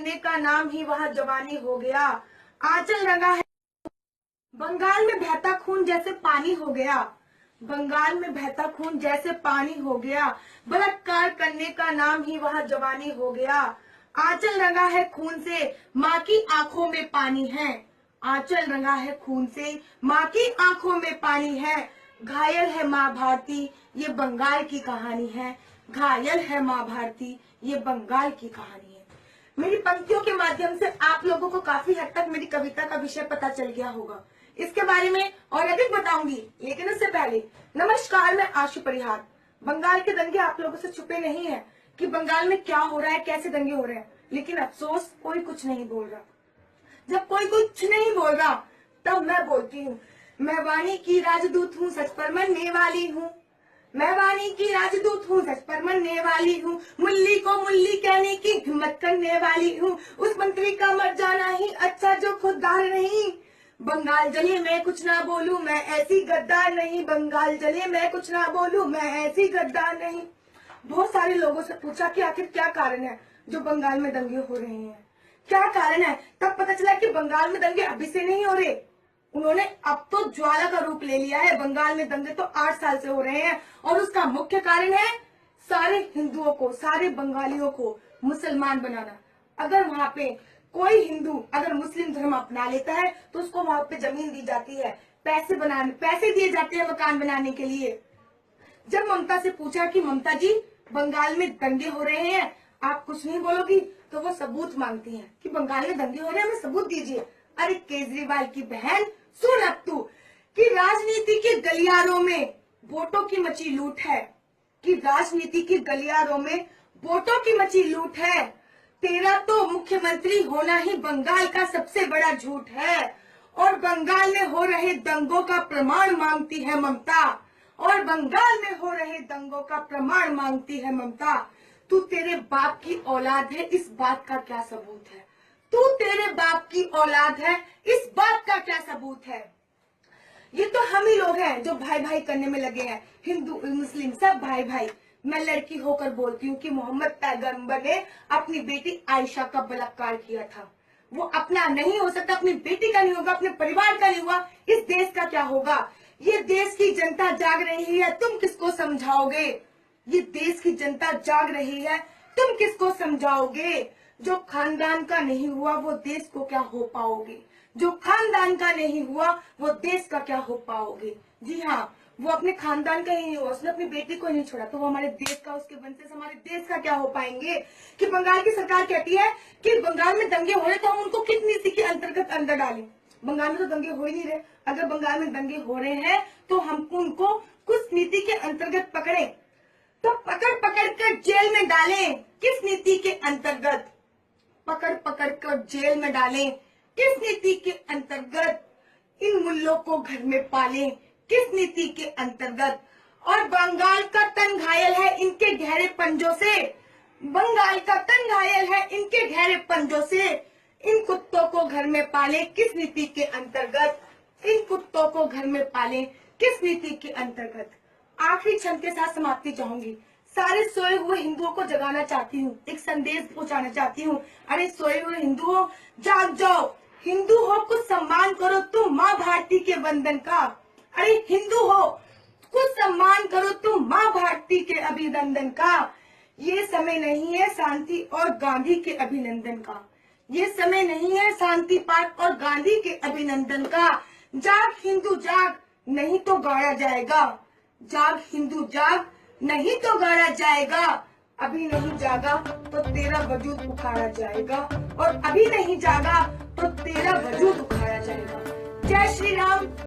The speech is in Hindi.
करने का नाम ही वहाँ जवानी हो गया। आंचल रंगा है बंगाल में बहता खून जैसे पानी हो गया। बंगाल में बहता खून जैसे पानी हो गया। बलात्कार करने का नाम ही वहाँ जवानी हो गया। आंचल रंगा है खून से, माँ की आंखों में पानी है। आंचल रंगा है खून से, माँ की आंखों में पानी है। घायल है माँ भारती, ये बंगाल की कहानी है। घायल है माँ भारती, ये बंगाल की कहानी है। मेरी पंक्तियों के माध्यम से आप लोगों को काफी हद तक मेरी कविता का विषय पता चल गया होगा। इसके बारे में और अधिक बताऊंगी, लेकिन उससे पहले नमस्कार, मैं आशु परिहार। बंगाल के दंगे आप लोगों से छुपे नहीं है कि बंगाल में क्या हो रहा है, कैसे दंगे हो रहे हैं, लेकिन अफसोस कोई कुछ नहीं बोल रहा। जब कोई कुछ नहीं बोल रहा तब मैं बोलती हूँ। मैं वाणी की राजदूत हूँ, सच पर मरने वाली हूँ। मैं वाणी की राजदूत हूँ, सच पर मरने वाली हूँ। मुल्ली को मुल्ली कहने की हिम्मत करने वाली हूँ। उस मंत्री का मर जाना ही अच्छा जो खुददार नहीं। बंगाल जले मैं कुछ ना बोलूं, मैं ऐसी गद्दार नहीं। बंगाल जले मैं कुछ ना बोलूं, मैं ऐसी गद्दार नहीं। बहुत सारे लोगों से पूछा कि आखिर क्या कारण है जो बंगाल में दंगे हो रहे हैं, क्या कारण है। तब पता चला कि बंगाल में दंगे अभी से नहीं हो रहे, उन्होंने अब तो ज्वाला का रूप ले लिया है। बंगाल में दंगे तो 8 साल से हो रहे हैं और उसका मुख्य कारण है सारे हिंदुओं को, सारे बंगालियों को मुसलमान बनाना। अगर वहां पे कोई हिंदू अगर मुस्लिम धर्म अपना लेता है तो उसको वहां पे जमीन दी जाती है, पैसे दिए जाते हैं मकान बनाने के लिए। जब ममता से पूछा कि ममता जी बंगाल में दंगे हो रहे हैं, आप कुछ नहीं बोलोगी, तो वो सबूत मांगती हैं कि बंगाल में दंगे हो रहे हैं, हमें सबूत दीजिए। अरे केजरीवाल की बहन, सुन अब तू कि राजनीति के गलियारों में वोटों की मची लूट है, कि राजनीति के गलियारों में वोटों की मची लूट है। तेरा तो मुख्यमंत्री होना ही बंगाल का सबसे बड़ा झूठ है। और बंगाल में हो रहे दंगों का प्रमाण मांगती है ममता। और बंगाल में हो रहे दंगों का प्रमाण मांगती है ममता। तू तेरे बाप की औलाद है, इस बात का क्या सबूत है। तू तेरे बाप की औलाद है, इस बात का क्या सबूत है। ये तो हम ही लोग हैं जो भाई भाई करने में लगे हैं, हिंदू मुस्लिम सब भाई भाई। मैं लड़की होकर बोलती हूँ कि मोहम्मद पैगंबर ने अपनी बेटी आयशा का बलात्कार किया था। वो अपना नहीं हो सकता, अपनी बेटी का नहीं होगा, अपने परिवार का नहीं हुआ, इस देश का क्या होगा। ये देश की जनता जाग रही है, तुम किसको समझाओगे। ये देश की जनता जाग रही है, तुम किसको समझाओगे। जो खानदान का नहीं हुआ वो देश को क्या हो पाओगे। जो खानदान का नहीं हुआ वो देश का क्या हो पाओगे। जी हाँ, वो अपने खानदान का ही नहीं हुआ, उसने अपनी बेटी को नहीं छोड़ा, तो वो हमारे देश का, उसके वंशज हमारे देश का क्या हो पाएंगे। कि बंगाल की सरकार कहती है कि बंगाल में दंगे हो रहे तो हम उनको किस नीति के अंतर्गत अंदर डालें। बंगाल में तो दंगे हो ही नहीं रहे, अगर बंगाल में दंगे हो रहे हैं तो हम उनको कुछ नीति के अंतर्गत पकड़े, तो पकड़ पकड़ कर जेल में डालें। किस नीति के अंतर्गत पकड़ पकड़ कर जेल में डालें, किस नीति के अंतर्गत इन मुल्लों को घर में पालें, किस नीति के अंतर्गत। और बंगाल का तन घायल है इनके गहरे पंजों से। बंगाल का तन घायल है इनके गहरे पंजों से। इन कुत्तों को घर में पालें, किस नीति के अंतर्गत। इन कुत्तों को घर में पालें, किस नीति के अंतर्गत। आखिरी क्षण के साथ समाप्ति चाहूंगी। सारे सोए हुए हिंदुओं को जगाना चाहती हूँ, एक संदेश पहुंचाना चाहती हूँ। अरे सोए हुए हिंदुओं, जाग जाओ। हिंदू हो, कुछ सम्मान करो तुम माँ भारती के वंदन का। अरे हिंदू हो, कुछ सम्मान करो तुम माँ भारती के अभिनंदन का। ये समय नहीं है शांति और गांधी के अभिनंदन का। ये समय नहीं है शांति पार्क और गांधी के अभिनंदन का। जाग हिंदू जाग, नहीं तो गाड़ा जाएगा। जाग हिंदू जाग, नहीं तो गाड़ा जाएगा। अभी नहीं जागा तो तेरा वजूद उखाड़ा जाएगा। और अभी नहीं जागा तो तेरा वजूद उखाड़ा जाएगा। जय श्री राम।